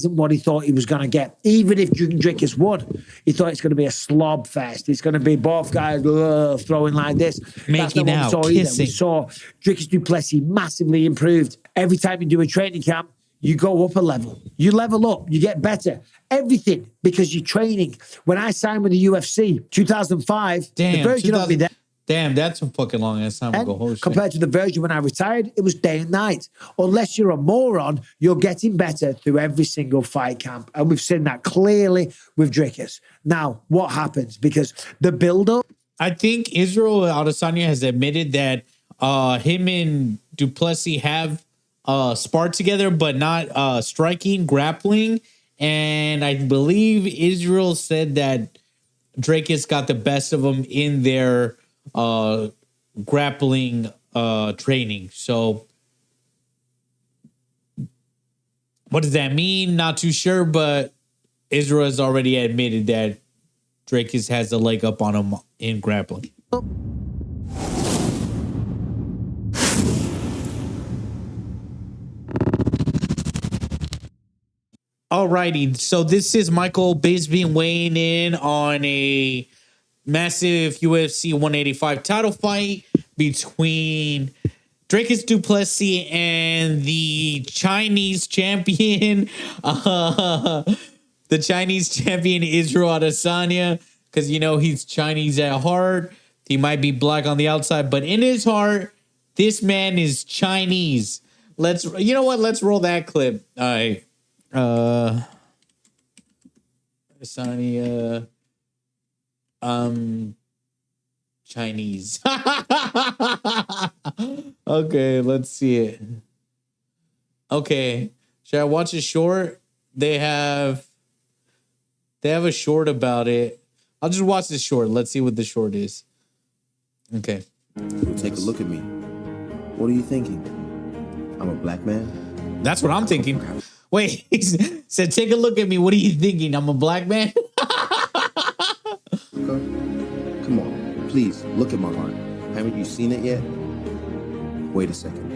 isn't what he thought he was going to get. Even if Dricus won, he thought it's going to be a slob fest. It's going to be both guys throwing like this. Making out, kissing. We saw Dricus du Plessis massively improved. Every time you do a training camp, you go up a level. You level up. You get better. Everything because you're training. When I signed with the UFC, 2005, the version of me there. Damn, that's a fucking long ass time ago. Compared to the version when I retired, it was day and night. Unless you're a moron, you're getting better through every single fight camp. And we've seen that clearly with Dricus. Now, what happens? Because the build-up... I think Israel Adesanya has admitted that him and du Plessis have sparred together, but not striking, grappling. And I believe Israel said that Dricus got the best of him in their grappling training. So what does that mean? Not too sure, but Israel has already admitted that Dricus has a leg up on him in grappling. Alrighty, so this is Michael Bisping weighing in on a massive UFC 185 title fight between Dricus du Plessis and the Chinese champion, the Chinese champion Israel Adesanya, because you know he's Chinese at heart. He might be black on the outside, but in his heart, this man is Chinese. You know what? Let's roll that clip. All right. Adesanya, Chinese. Okay, let's see it. Okay, should I watch a short? They have a short about it. I'll just watch the short. Let's see what the short is. Okay. Take a look at me. What are you thinking? I'm a black man? That's what I'm thinking. Wait, he said, take a look at me. What are you thinking? I'm a black man? Come on, please, look at my heart. Haven't you seen it yet? Wait a second.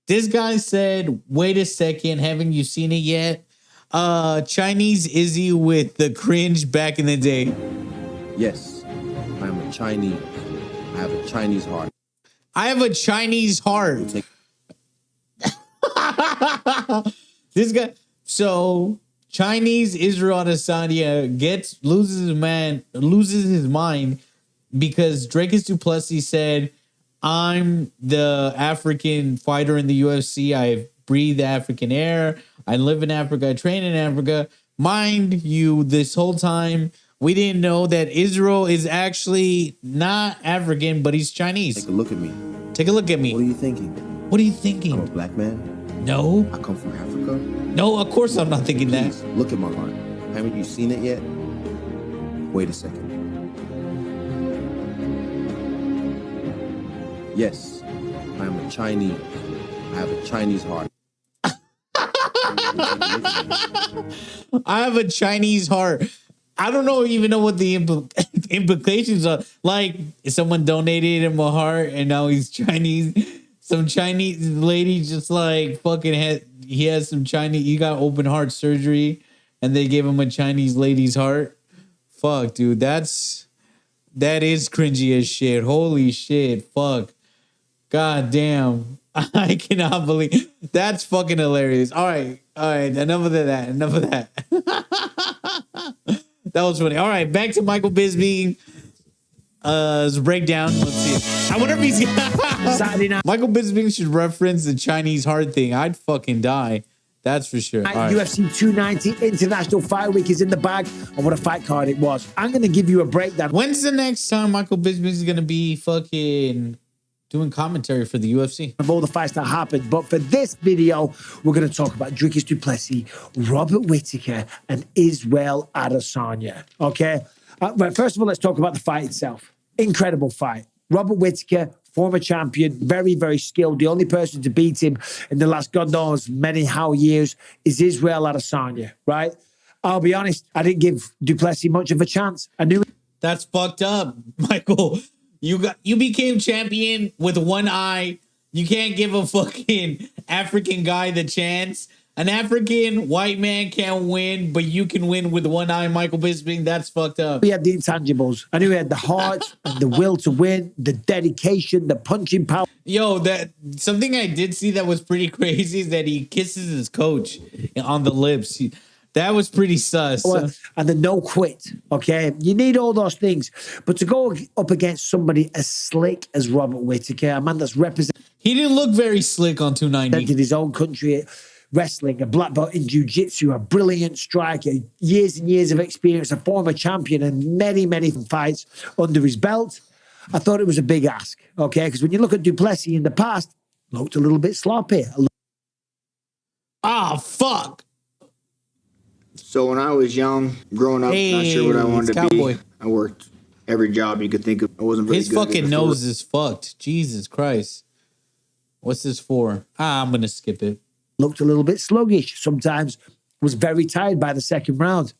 This guy said, wait a second, haven't you seen it yet? Chinese Izzy with the cringe back in the day. Yes, I am a Chinese. I have a Chinese heart. I have a Chinese heart. This guy, so Chinese Israel Adesanya loses his mind because Dricus du Plessis said, I'm the African fighter in the UFC. I breathe African air. I live in Africa. I train in Africa. Mind you, this whole time, we didn't know that Israel is actually not African, but he's Chinese. Take a look at me. Take a look at me. What are you thinking? What are you thinking? I'm a black man. No. I come from Africa. No, of course I'm not thinking Please, that. look at my heart. Haven't you seen it yet? Wait a second. Yes, I am a Chinese. I have a Chinese heart. I have a Chinese heart. I don't even know what the implications are. Like, someone donated him a heart and now he's Chinese. Some Chinese lady just like he has some Chinese, he got open heart surgery and they gave him a Chinese lady's heart. Fuck, dude, that is cringy as shit. Holy shit, fuck. God damn. I cannot believe that's fucking hilarious. All right, enough of that. That was funny. All right, back to Michael Bisping. Breakdown. Let's see it. I wonder if he's Michael Bisping should reference the Chinese heart thing. I'd fucking die. That's for sure. Right. UFC 290 International Fight Week is in the bag, and what a fight card it was. I'm going to give you a breakdown. When's the next time Michael Bisping is going to be fucking doing commentary for the UFC? Of all the fights that happened, but for this video, we're going to talk about Dricus du Plessis, Robert Whittaker, and Israel Adesanya. Okay? But first of all, let's talk about the fight itself. Incredible fight. Robert Whittaker, former champion, very, very skilled. The only person to beat him in the last God knows many how years is Israel Adesanya, right? I'll be honest, I didn't give du Plessis much of a chance. I knew that's fucked up, Michael. You became champion with one eye. You can't give a fucking African guy the chance. An African white man can't win, but you can win with one eye, Michael Bisping. That's fucked up. He had the intangibles. I knew he had the heart and the will to win, the dedication, the punching power. Yo, that something I did see that was pretty crazy is that he kisses his coach on the lips. That was pretty sus. And the no quit, okay? You need all those things. But to go up against somebody as slick as Robert Whittaker, a man that's represented He didn't look very slick on 290. his own country, wrestling, a black belt in jiu-jitsu, a brilliant striker, years and years of experience, a former champion, and many, many fights under his belt. I thought it was a big ask, okay? Because when you look at Duplessis in the past, looked a little bit sloppy. Ah, fuck. So when I was young, growing up, not sure what I wanted to be. I worked every job you could think of. I wasn't very His good at fucking it nose is fucked. Jesus Christ. What's this for? I'm going to skip it. Looked a little bit sluggish sometimes, was very tired by the second round.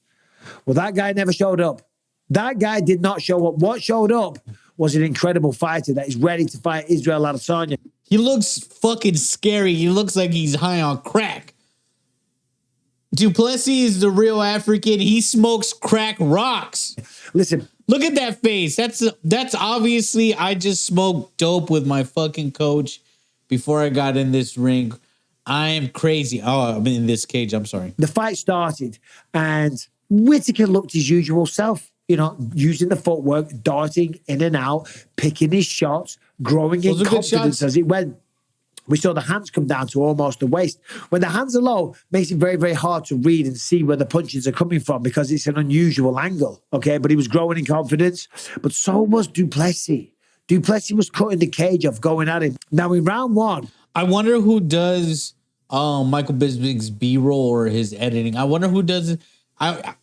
Well, that guy never showed up. That guy did not show up. What showed up was an incredible fighter that is ready to fight Israel Adesanya. He looks fucking scary. He looks like he's high on crack. Duplessis is the real African. He smokes crack rocks. Listen, look at that face. That's obviously I just smoked dope with my fucking coach before I got in this ring. I am crazy. Oh, I'm in this cage. I'm sorry. The fight started and Whittaker looked his usual self, you know, using the footwork, darting in and out, picking his shots, growing in confidence as it went. We saw the hands come down to almost the waist. When the hands are low, it makes it very, very hard to read and see where the punches are coming from because it's an unusual angle, okay? But he was growing in confidence, but so was Duplessis. Duplessis was cutting the cage off, going at him. Now, in round one, I wonder who does Michael Bisping's B-roll or his editing. I wonder who does it.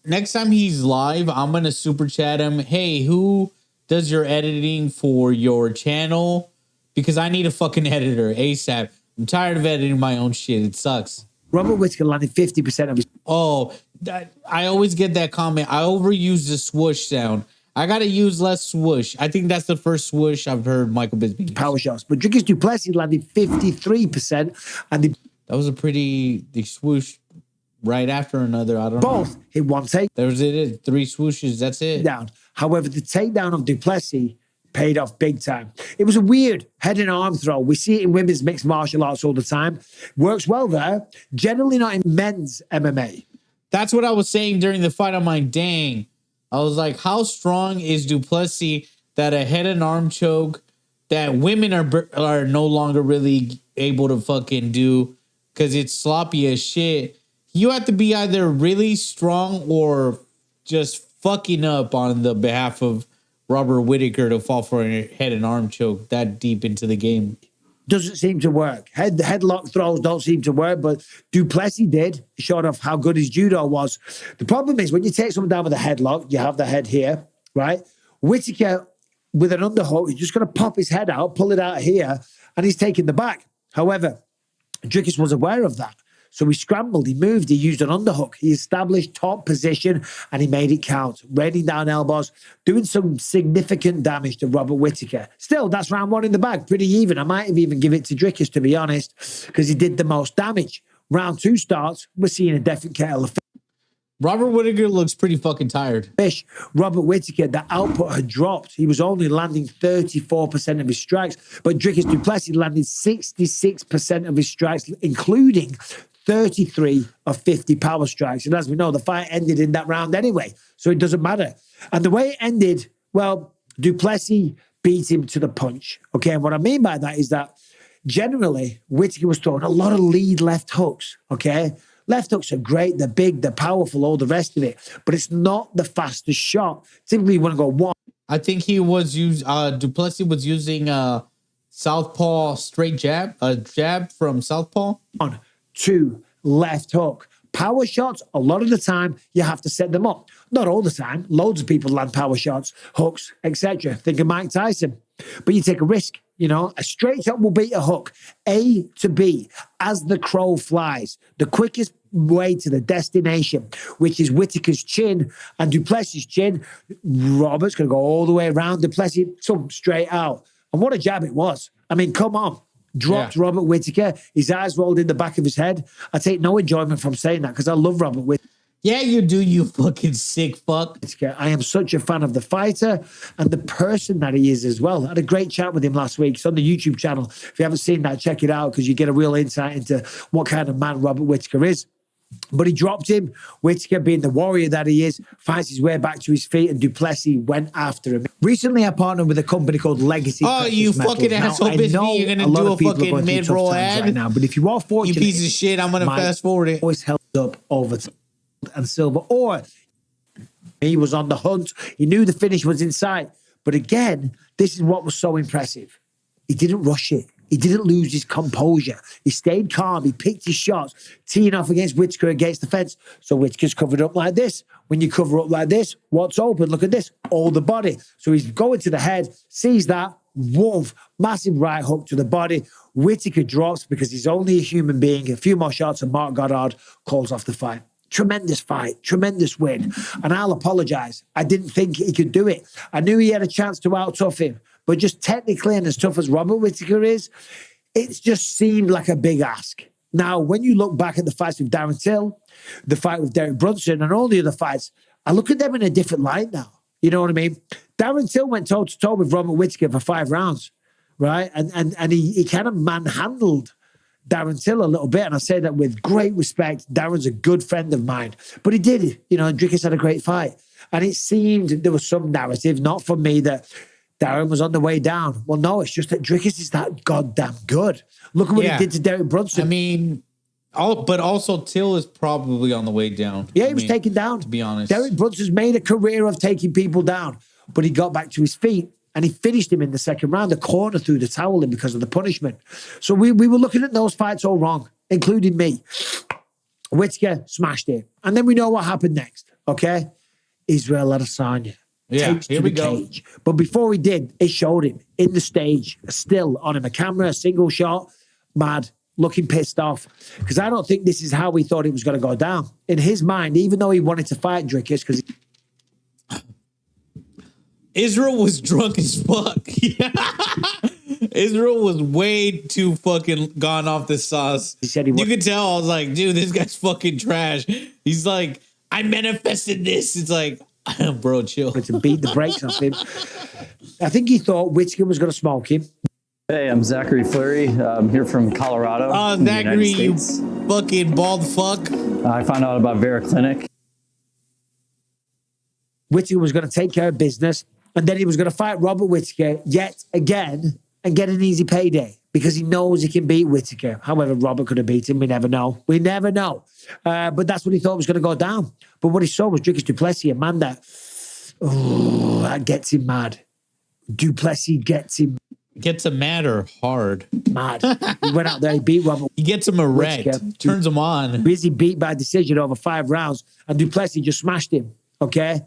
Next time he's live, I'm going to super chat him. Hey, who does your editing for your channel? Because I need a fucking editor ASAP. I'm tired of editing my own shit. It sucks. Robert Whittaker landed 50% of his... Oh, I always get that comment. I overuse the swoosh sound. I got to use less swoosh. I think that's the first swoosh I've heard Michael Bisping use. Power shots. But Dricus Duplessis landed 53%. And that was a pretty swoosh right after another. I don't know. Both hit one take. There's it. 3 swooshes. That's it. Down. However, the takedown of Duplessis paid off big time. It was a weird head and arm throw. We see it in women's mixed martial arts all the time. Works well there. Generally not in men's MMA. That's what I was saying during the fight. I'm like, dang. I was like, how strong is Duplessis that a head and arm choke that women are no longer really able to fucking do because it's sloppy as shit. You have to be either really strong or just fucking up on the behalf of Robert Whittaker to fall for a head and arm choke that deep into the game. Doesn't seem to work. Headlock throws don't seem to work, but Duplessis did. Showed off how good his judo was. The problem is when you take someone down with a headlock, you have the head here, right? Whittaker with an underhook, he's just going to pop his head out, pull it out here, and he's taking the back. However, Dricus was aware of that. So he scrambled, he moved, he used an underhook. He established top position and he made it count. Raining down elbows, doing some significant damage to Robert Whittaker. Still, that's round one in the bag, pretty even. I might have even give it to Dricus, to be honest, because he did the most damage. Round two starts, we're seeing a different kettle of Robert Whittaker looks pretty fucking tired. fish. Robert Whittaker, the output had dropped. He was only landing 34% of his strikes, but Dricus Duplessis landed 66% of his strikes, including 33 of 50 power strikes. And as we know, the fight ended in that round anyway, so it doesn't matter. And the way it ended, well, Duplessis beat him to the punch. Okay, and what I mean by that is that generally, Whittaker was throwing a lot of lead left hooks, okay? Left hooks are great, they're big, they're powerful, all the rest of it, but it's not the fastest shot. Typically, you want to go one. I think he was Duplessis was using a southpaw straight jab, a jab from southpaw. 1, 2, left hook. Power shots, a lot of the time, you have to set them up. Not all the time. Loads of people land power shots, hooks, etc. Think of Mike Tyson. But you take a risk, you know. A straight shot will beat a hook. A to B, as the crow flies. The quickest way to the destination, which is Whittaker's chin and Duplessis' chin. Robert's going to go all the way around Duplessis, some straight out. And what a jab it was. I mean, come on. dropped Robert Whittaker. His eyes rolled in the back of his head. I take no enjoyment from saying that because I love Robert Whittaker. Yeah, you do, you fucking sick fuck. I am such a fan of the fighter and the person that he is as well. I had a great chat with him last week. It's on the YouTube channel. If you haven't seen that, check it out because you get a real insight into what kind of man Robert Whittaker is. But he dropped him. Whittaker, being the warrior that he is, finds his way back to his feet, and Duplessis went after him. Recently, I partnered with a company called Legacy. Oh, you fucking asshole, bitch. You're going to do a fucking mid-roll ad? Right now, but if you are fortunate, you piece of shit, I'm going to fast forward it. Always held up over and silver, or he was on the hunt. He knew the finish was in sight. But again, this is what was so impressive. He didn't rush it. He didn't lose his composure. He stayed calm. He picked his shots, teeing off against Whittaker against the fence. So Whittaker's covered up like this. When you cover up like this, what's open? Look at this, all the body. So he's going to the head, sees that, woof, massive right hook to the body. Whittaker drops because he's only a human being. A few more shots and Mark Goddard calls off the fight. Tremendous fight, tremendous win. And I'll apologize. I didn't think he could do it. I knew he had a chance to out-tough him. But just technically, and as tough as Robert Whittaker is, it just seemed like a big ask. Now, when you look back at the fights with Darren Till, the fight with Derek Brunson, and all the other fights, I look at them in a different light now. You know what I mean? Darren Till went toe-to-toe with Robert Whittaker for 5 rounds, right? And he kind of manhandled Darren Till a little bit, and I say that with great respect. Darren's a good friend of mine. But he did it. You know, Dricus had a great fight. And it seemed there was some narrative, not from me, that Darren was on the way down. Well, no, it's just that Dricus is that goddamn good. Look at what he did to Derek Brunson. I mean, but also Till is probably on the way down. Yeah, he was taken down. To be honest. Derek Brunson's made a career of taking people down, but he got back to his feet and he finished him in the second round. The corner threw the towel in because of the punishment. So we were looking at those fights all wrong, including me. Whittaker smashed it. And then we know what happened next, okay? Israel Adesanya. Yeah, Takes to the cage. But before he did, it showed him in the stage, still on him, a camera, a single shot, mad, looking pissed off. Because I don't think this is how he thought it was going to go down. In his mind, even though he wanted to fight Dricus, because Israel was drunk as fuck. Israel was way too fucking gone off the sauce. He said he you could tell. I was like, dude, this guy's fucking trash. He's like, I manifested this. It's like, bro, chill. To beat the brakes off him. I think he thought Whittaker was going to smoke him. Hey, I'm Zachary Fleury. I'm here from Colorado. Oh, Zachary, you fucking bald fuck. I found out about Vera Clinic. Whittaker was going to take care of business, and then he was going to fight Robert Whittaker yet again and get an easy payday because he knows he can beat Whittaker. However, Robert could have beat him. We never know. We never know. But that's what he thought was going to go down. But what he saw was Dricus Duplessis, a man that gets him mad. Duplessis gets him Gets him mad or hard. mad. He went out there, he beat Robert. He gets him erect, Whittaker. turns him on. Busy beat by decision over 5 rounds, and Duplessis just smashed him, okay?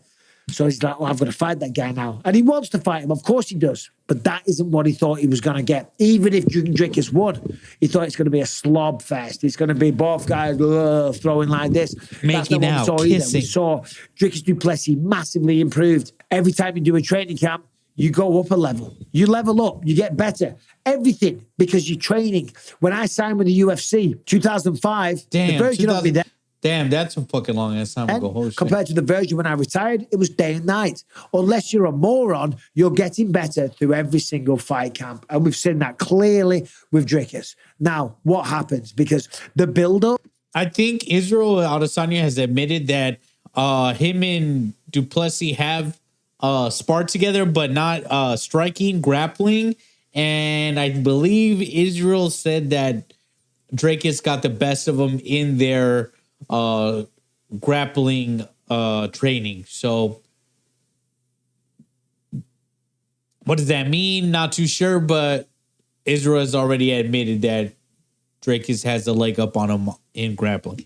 So he's like, well, I've got to fight that guy now. And he wants to fight him. Of course he does. But that isn't what he thought he was going to get. Even if Dricus won, he thought it's going to be a slob fest. It's going to be both guys throwing like this. Making out, kissing. We saw Dricus Duplessis massively improved. Every time you do a training camp, you go up a level. You level up. You get better. Everything because you're training. When I signed with the UFC, 2005, the version of me there. Damn, that's a fucking long ass time ago. Holy compared to the version when I retired, it was day and night. Unless you're a moron, you're getting better through every single fight camp. And we've seen that clearly with Dricus. Now, what happens? Because the build-up. I think Israel Adesanya has admitted that him and Duplessis have sparred together, but not striking, grappling. And I believe Israel said that Dricus got the best of him in their grappling training. So what does that mean? Not too sure, but Israel has already admitted that Dricus has a leg up on him in grappling.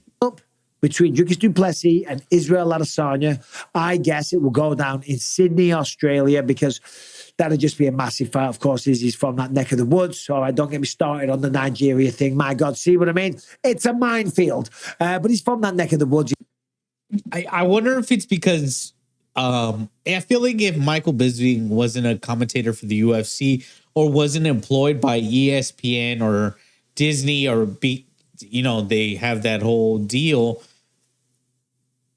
Between Dricus Duplessis and Israel Adesanya, I guess it will go down in Sydney, Australia, because that'd just be a massive fight. Of course, he's from that neck of the woods. All right, don't get me started on the Nigeria thing. My God, see what I mean? It's a minefield. But he's from that neck of the woods. I wonder if it's because I feel like if Michael Bisping wasn't a commentator for the UFC or wasn't employed by ESPN or Disney or they have that whole deal.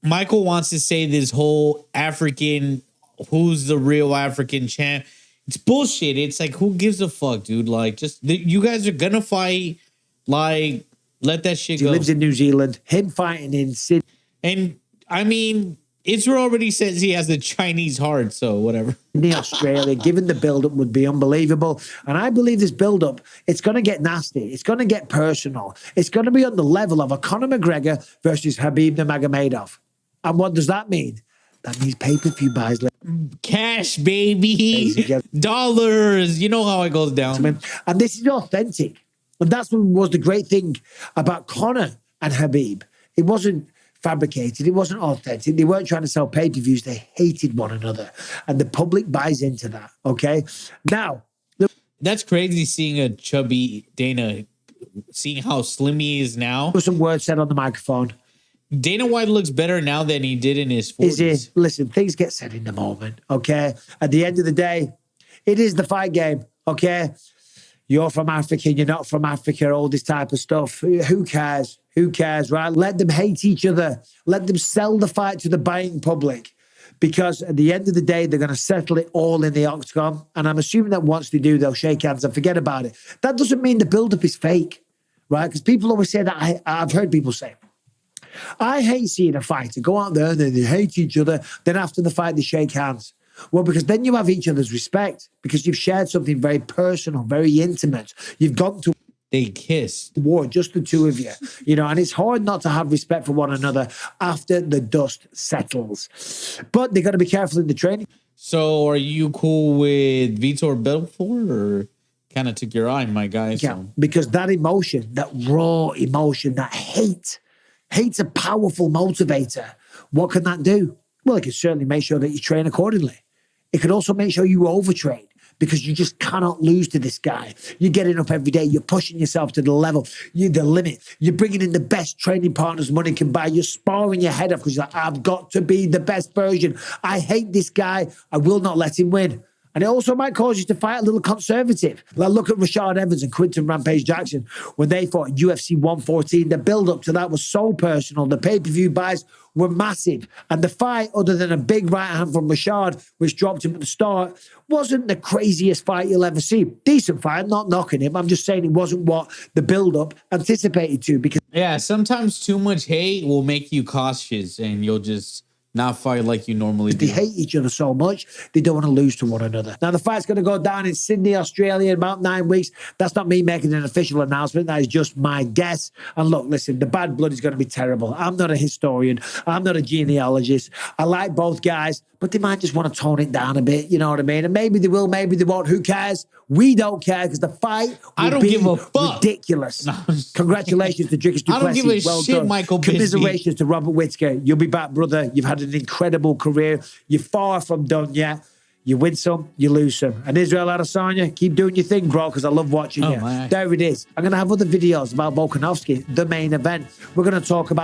Michael wants to say this whole African, who's the real African champ? It's bullshit. It's like, who gives a fuck, dude? Like, you guys are gonna fight. Like, let that shit go. He lives in New Zealand. Him fighting in Sydney. And I mean, Israel already says he has a Chinese heart, so whatever. In Australia, given the build-up would be unbelievable. And I believe this build-up, it's going to get nasty. It's going to get personal. It's going to be on the level of a Conor McGregor versus Khabib Nurmagomedov. And what does that mean? That means pay-per-view buys. Cash, baby. Dollars. You know how it goes down. And this is authentic. And that's what was the great thing about Conor and Khabib. It wasn't fabricated. It wasn't authentic. They weren't trying to sell pay-per-views. They hated one another. And the public buys into that, okay? Now. That's crazy seeing a chubby Dana, seeing how slim he is now. There were some words said on the microphone. Dana White looks better now than he did in his 40s. Is it? Listen, things get said in the moment, okay? At the end of the day, it is the fight game, okay? You're from Africa, you're not from Africa, all this type of stuff. Who cares? Who cares, right? Let them hate each other. Let them sell the fight to the buying public. Because at the end of the day, they're going to settle it all in the octagon. And I'm assuming that once they do, they'll shake hands and forget about it. That doesn't mean the build-up is fake, right? Because people always say that. I've heard people say, I hate seeing a fighter go out there and they hate each other. Then after the fight, they shake hands. Well, because then you have each other's respect because you've shared something very personal, very intimate. You've gone to they kissed war, just the two of you, and it's hard not to have respect for one another after the dust settles. But they got to be careful in the training. So are you cool with Vitor Belfort or kind of took your eye, my guy? Yeah, because that emotion, that raw emotion, that hate's a powerful motivator. What can that do? Well, it can certainly make sure that you train accordingly. It can also make sure you overtrain because you just cannot lose to this guy. You're getting up every day. You're pushing yourself to the level. You're the limit. You're bringing in the best training partners money can buy. You're sparring your head off because you're like, I've got to be the best version. I hate this guy. I will not let him win. And it also might cause you to fight a little conservative. Like look at Rashad Evans and Quinton Rampage Jackson when they fought UFC 114. The build-up to that was so personal. The pay-per-view buys were massive. And the fight, other than a big right hand from Rashad, which dropped him at the start, wasn't the craziest fight you'll ever see. Decent fight, I'm not knocking him. I'm just saying it wasn't what the build-up anticipated to. Because yeah, sometimes too much hate will make you cautious and you'll just not fight like you normally do. They hate each other so much, they don't want to lose to one another. Now, the fight's going to go down in Sydney, Australia in about 9 weeks. That's not me making an official announcement. That is just my guess. And look, listen, the bad blood is going to be terrible. I'm not a historian. I'm not a genealogist. I like both guys, but they might just want to tone it down a bit. You know what I mean? And maybe they will, maybe they won't. Who cares? We don't care because the fight will don't give a fuck. Ridiculous. No. Congratulations to Dricus. I don't give a shit, done. Michael Bisping. Commiserations to Robert Whittaker. You'll be back, brother. You've had an incredible career. You're far from done yet. You win some, you lose some. And Israel Adesanya, keep doing your thing, bro, because I love watching you. There it is. I'm going to have other videos about Volkanovski, the main event. We're going to talk about